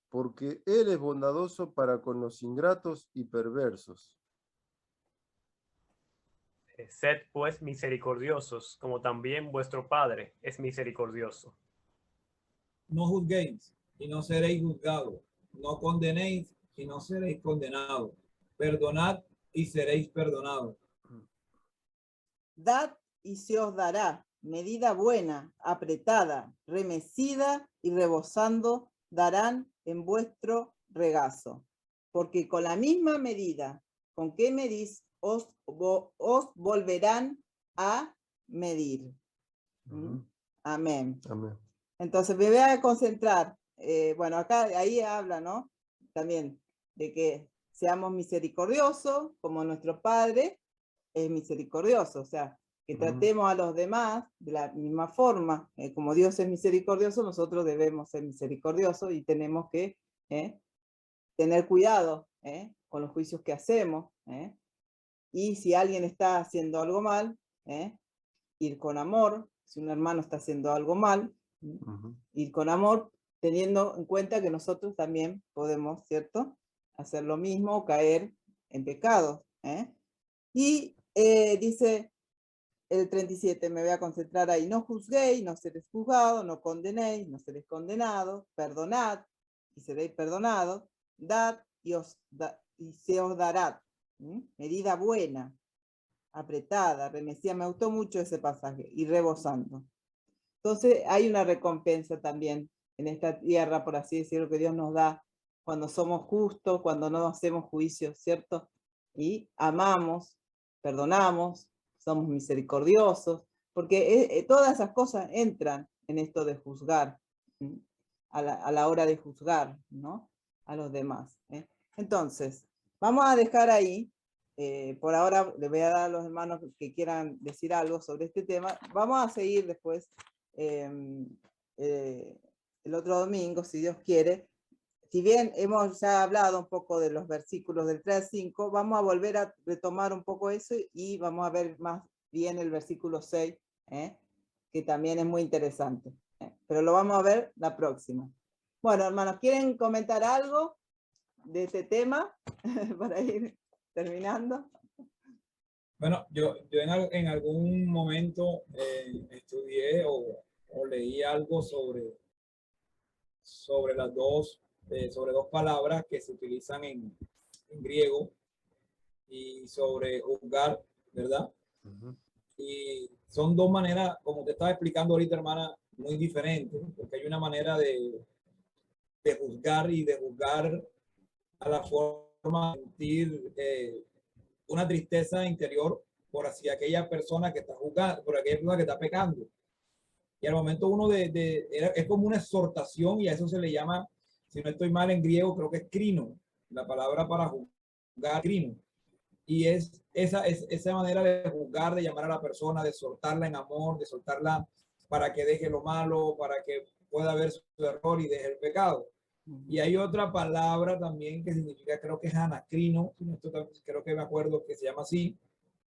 porque Él es bondadoso para con los ingratos y perversos. Sed pues misericordiosos, como también vuestro Padre es misericordioso. No juzguéis y no seréis juzgados. No condenéis y no seréis condenados. Perdonad y seréis perdonados. Dad y se os dará medida buena, apretada, remecida y rebosando, darán en vuestro regazo. Porque con la misma medida con que medís, os volverán a medir. Ujú. Amén. Amén. Entonces me voy a concentrar. Bueno, acá, ahí habla, ¿no? También de que seamos misericordiosos, como nuestro Padre es misericordioso. O sea, que Ujú. tratemos a los demás de la misma forma. Como Dios es misericordioso, nosotros debemos ser misericordiosos y tenemos que tener cuidado con los juicios que hacemos. Y si alguien está haciendo algo mal, ir con amor. Si un hermano está haciendo algo mal, Ujú. ir con amor, teniendo en cuenta que nosotros también podemos, ¿cierto?, hacer lo mismo o caer en pecados. Y dice el 37, me voy a concentrar ahí: no juzguéis, no seréis juzgados; no condenéis, no seréis condenados; perdonad y seréis perdonados; dad y se os dará. Medida buena, apretada, remecida. Me gustó mucho ese pasaje. Y rebosando. Entonces hay una recompensa también en esta tierra, por así decirlo, que Dios nos da cuando somos justos, cuando no hacemos juicios, ¿cierto? Y amamos, perdonamos, somos misericordiosos, porque todas esas cosas entran en esto de juzgar, a la hora de juzgar, ¿no?, a los demás. Entonces, vamos a dejar ahí. Por ahora le voy a dar a los hermanos que quieran decir algo sobre este tema. Vamos a seguir después el otro domingo, si Dios quiere. Si bien hemos ya hablado un poco de los versículos del 3 al 5, vamos a volver a retomar un poco eso y vamos a ver más bien el versículo 6, que también es muy interesante. Pero lo vamos a ver la próxima. Bueno, hermanos, ¿quieren comentar algo de este tema para ir terminando? Bueno, yo en algún momento estudié o leí algo sobre sobre dos palabras que se utilizan en griego y sobre juzgar, ¿verdad? Ujú. Y son dos maneras, como te estaba explicando ahorita, hermana, muy diferentes, porque hay una manera de juzgar y de juzgar a la forma de sentir una tristeza interior por hacia aquella persona que está juzgando, por aquella persona que está pecando. Y al momento uno es como una exhortación, y a eso se le llama, si no estoy mal en griego, creo que es crino, la palabra para juzgar, crino. Y es esa manera de juzgar, de llamar a la persona, de soltarla en amor, de soltarla para que deje lo malo, para que pueda ver su error y deje el pecado. Y hay otra palabra también que significa, creo que es anacrino, creo que me acuerdo que se llama así,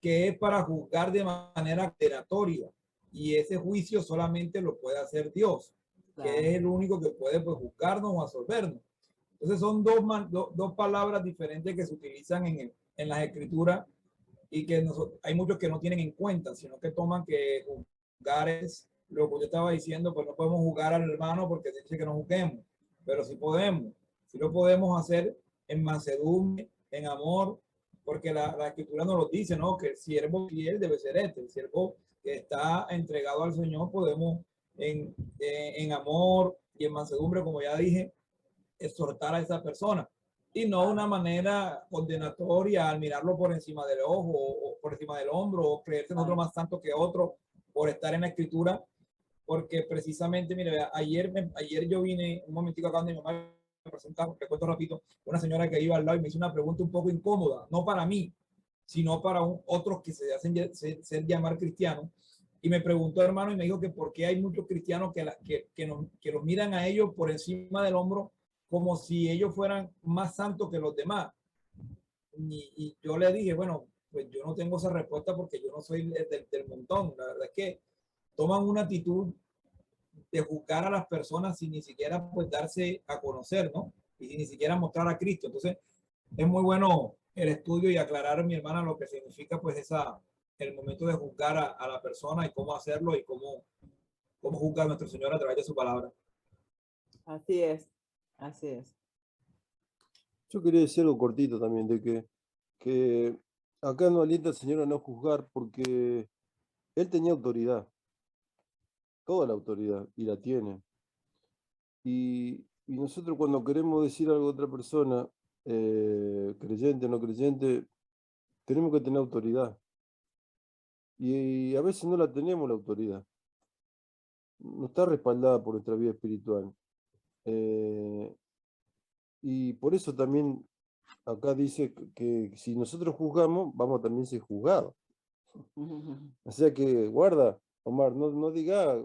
que es para juzgar de manera condenatoria. Y ese juicio solamente lo puede hacer Dios, Claro. que es el único que puede pues, juzgarnos o absolvernos. Entonces son dos palabras diferentes que se utilizan en las escrituras y que hay muchos que no tienen en cuenta, sino que toman que juzgar es lo que yo estaba diciendo, pues no podemos juzgar al hermano porque dice que no juzguemos, pero sí lo podemos hacer en mansedumbre, en amor, porque la escritura nos lo dice, ¿no? Que el siervo fiel debe ser el siervo que está entregado al Señor, podemos en amor y en mansedumbre, como ya dije, exhortar a esa persona y no una manera condenatoria al mirarlo por encima del ojo o por encima del hombro o creerse en otro más santo que otro por estar en la escritura, porque precisamente, mire, ayer yo vine un momentico acá donde mi mamá me presentaba, te cuento rapidito, una señora que iba al lado y me hizo una pregunta un poco incómoda, no para mí, sino para otros que se hacen ser llamar cristianos. Y me preguntó, hermano, y me dijo que por qué hay muchos cristianos que los miran a ellos por encima del hombro como si ellos fueran más santos que los demás. Y yo le dije, bueno, pues yo no tengo esa respuesta porque yo no soy del montón. La verdad es que toman una actitud de juzgar a las personas sin ni siquiera pues darse a conocer, ¿no? Y sin ni siquiera mostrar a Cristo. Entonces, es muy bueno el estudio y aclarar a mi hermana lo que significa pues el momento de juzgar a la persona y cómo hacerlo y cómo juzga a nuestro Señor a través de su palabra. Así es, así es. Yo quería decir algo cortito también, de que acá no alienta al Señor a no juzgar porque Él tenía autoridad, toda la autoridad, y la tiene. Y nosotros cuando queremos decir algo a otra persona, creyente o no creyente, tenemos que tener autoridad. Y a veces no la tenemos la autoridad. No está respaldada por nuestra vida espiritual. Y por eso también acá dice que si nosotros juzgamos, vamos a también ser juzgados. O sea que guarda, Omar, no diga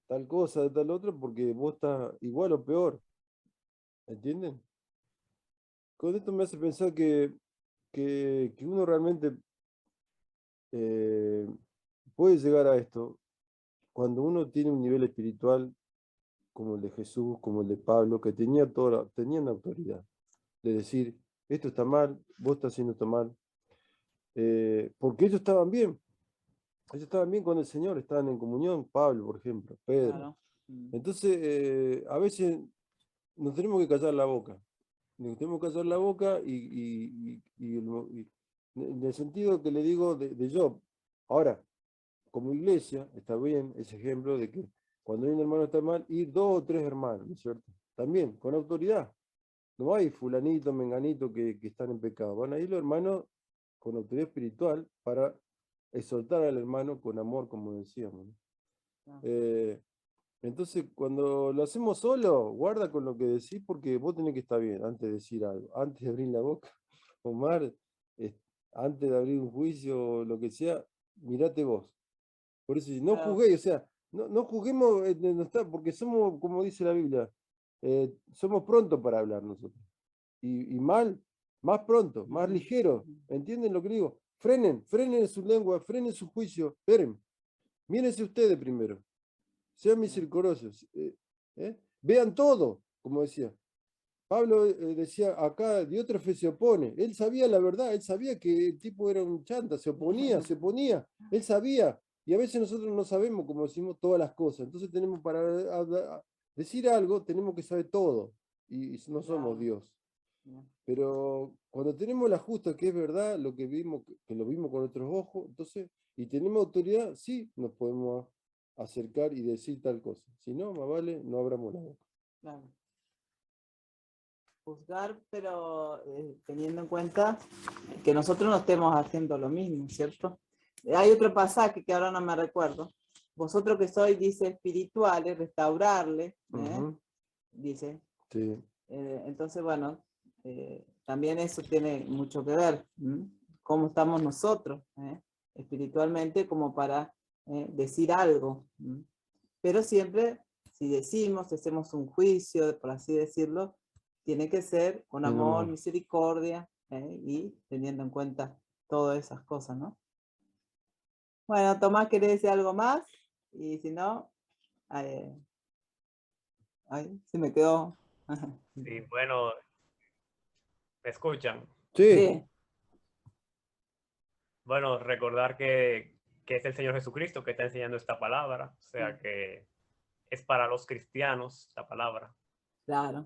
tal cosa de tal otra porque vos estás igual o peor. ¿Entienden? Con esto me hace pensar que uno realmente puede llegar a esto cuando uno tiene un nivel espiritual como el de Jesús, como el de Pablo, que tenían autoridad de decir, esto está mal, vos estás haciendo esto mal, porque ellos estaban bien con el Señor, estaban en comunión, Pablo, por ejemplo, Pedro. Claro. Entonces, a veces nos tenemos que callar la boca. Nos tenemos que callar la boca en el sentido que le digo de Job. Ahora, como iglesia, está bien ese ejemplo de que cuando hay un hermano está mal, ir 2 o 3 hermanos, ¿no es cierto? También, con autoridad. No hay fulanito, menganito que están en pecado. Van a ir los hermanos con autoridad espiritual para exaltar al hermano con amor, como decíamos, ¿no? Entonces, cuando lo hacemos solo, guarda con lo que decís porque vos tenés que estar bien antes de decir algo, antes de abrir la boca. Omar, antes de abrir un juicio o lo que sea, mirate vos. Por eso, no Claro. juzguéis, o sea, no juzguemos, porque somos, como dice la Biblia, somos prontos para hablar nosotros. Y más pronto, más ligero. ¿Entienden lo que digo? Frenen su lengua, frenen su juicio, esperen. Mírense ustedes primero. Sean misericordiosos. Vean todo, como decía. Pablo decía, acá Diótrefes se opone. Él sabía la verdad, él sabía que el tipo era un chanta, se oponía. Él sabía. Y a veces nosotros no sabemos, como decimos, todas las cosas. Entonces tenemos para decir algo, tenemos que saber todo. Y no somos Dios. Pero cuando tenemos la justa, que es verdad, lo que vimos, que lo vimos con nuestros ojos, entonces, y tenemos autoridad, sí nos podemos acercar y decir tal cosa. Si no, más vale, no abramos la boca. Claro. Juzgar, pero teniendo en cuenta que nosotros no estemos haciendo lo mismo, ¿cierto? Hay otro pasaje que ahora no me recuerdo. Vosotros que sois, dice, espirituales, restaurarle, dice. Sí. Entonces, bueno, también eso tiene mucho que ver. Cómo estamos nosotros, espiritualmente, como para decir algo. Pero siempre, si decimos, hacemos un juicio, por así decirlo, tiene que ser con amor, misericordia, y teniendo en cuenta todas esas cosas, ¿no? Bueno, Tomás, ¿querés decir algo más? Y si no, se me quedó. Sí, bueno, ¿me escuchan? Sí. Sí. Bueno, recordar que es el Señor Jesucristo que está enseñando esta palabra, o sea que es para los cristianos esta palabra. Claro.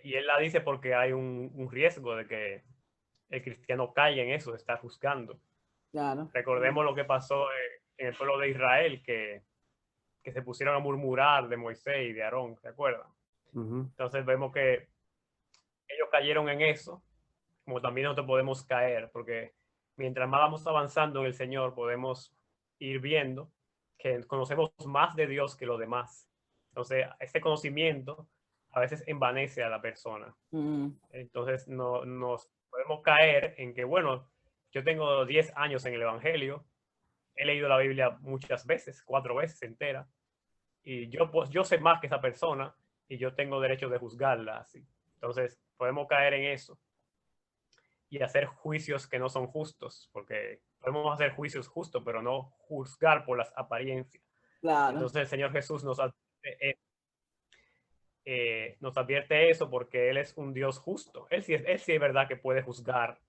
Y él la dice porque hay un riesgo de que el cristiano caiga en eso, de estar juzgando. Claro. Recordemos lo que pasó en el pueblo de Israel, que se pusieron a murmurar de Moisés y de Aarón, ¿se acuerdan? Entonces vemos que ellos cayeron en eso, como también nosotros podemos caer, porque mientras más vamos avanzando en el Señor, podemos ir viendo que conocemos más de Dios que los demás. Entonces, este conocimiento a veces envanece a la persona. Entonces, nos podemos caer en que, bueno, yo tengo 10 años en el Evangelio, he leído la Biblia muchas veces, 4 veces entera, y yo sé más que esa persona y yo tengo derecho de juzgarla así. Entonces, podemos caer en eso y hacer juicios que no son justos, porque podemos hacer juicios justos, pero no juzgar por las apariencias. Claro. Entonces el Señor Jesús nos advierte eso porque Él es un Dios justo. Él sí es verdad que puede juzgar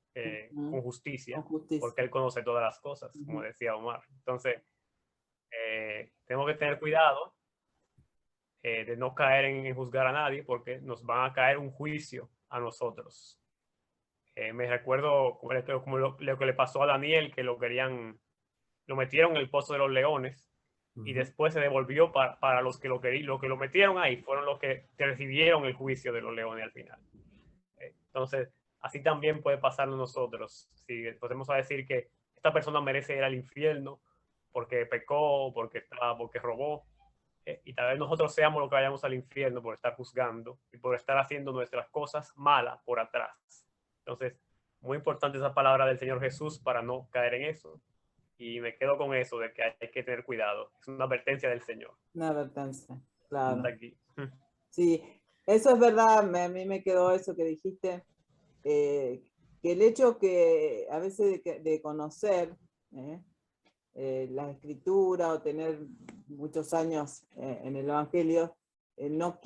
con justicia, porque Él conoce todas las cosas, como decía Omar. Entonces, tenemos que tener cuidado de no caer en juzgar a nadie, porque nos van a caer un juicio a nosotros. Me recuerdo como lo que le pasó a Daniel, que lo metieron en el pozo de los leones y después se devolvió para los que lo metieron ahí, fueron los que recibieron el juicio de los leones al final. Entonces, así también puede pasarnos nosotros. Si podemos decir que esta persona merece ir al infierno porque pecó, porque robó, y tal vez nosotros seamos los que vayamos al infierno por estar juzgando y por estar haciendo nuestras cosas malas por atrás. Entonces, muy importante esa palabra del Señor Jesús para no caer en eso. Y me quedo con eso de que hay que tener cuidado. Es una advertencia del Señor. Una advertencia, claro. Aquí. Sí, eso es verdad. A mí me quedó eso que dijiste. Que el hecho que a veces de conocer la escritura o tener muchos años en el Evangelio, no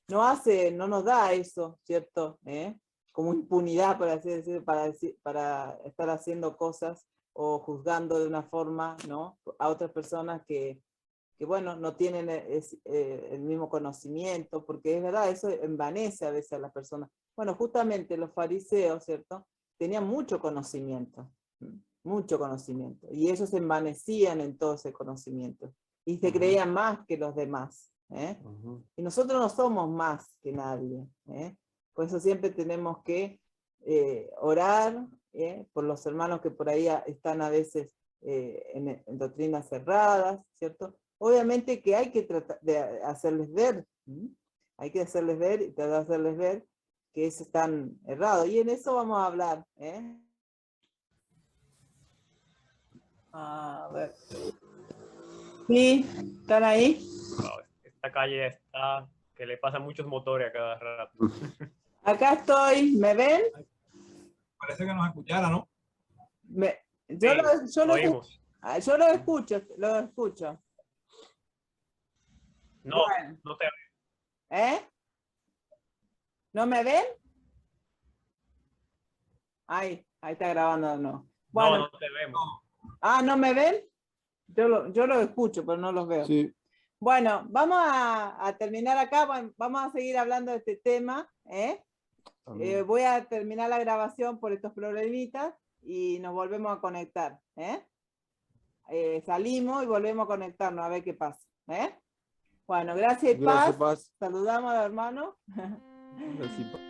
nos da eso, ¿cierto? Como impunidad, por así decirlo, para estar haciendo cosas o juzgando de una forma, ¿no? A otras personas que bueno, no tienen el mismo conocimiento, porque es verdad, eso envanece a veces a las personas. Bueno, justamente los fariseos, ¿cierto? Tenían mucho conocimiento, y ellos se envanecían en todo ese conocimiento, y se creían más que los demás, y nosotros no somos más que nadie, por eso siempre tenemos que orar por los hermanos que por ahí están a veces en doctrinas cerradas, ¿cierto? Obviamente que hay que tratar de hacerles ver, hay que hacerles ver y tratar de hacerles ver que eso están errados, y en eso vamos a hablar. A ver. ¿Sí? ¿Están ahí? Wow, esta calle está que le pasan muchos motores a cada rato. Acá estoy, ¿me ven? Parece que nos escuchara, ¿no? Yo lo escucho. No, bueno. no te ¿No me ven? Ahí está grabando, no. Bueno, no te vemos. ¿no me ven? Yo lo escucho, pero no los veo. Sí. Bueno, vamos a terminar acá, vamos a seguir hablando de este tema. Voy a terminar la grabación por estos problemitas y nos volvemos a conectar. Salimos y volvemos a conectarnos a ver qué pasa. Bueno, gracias y paz. Paz. Saludamos a los hermanos. Gracias y paz.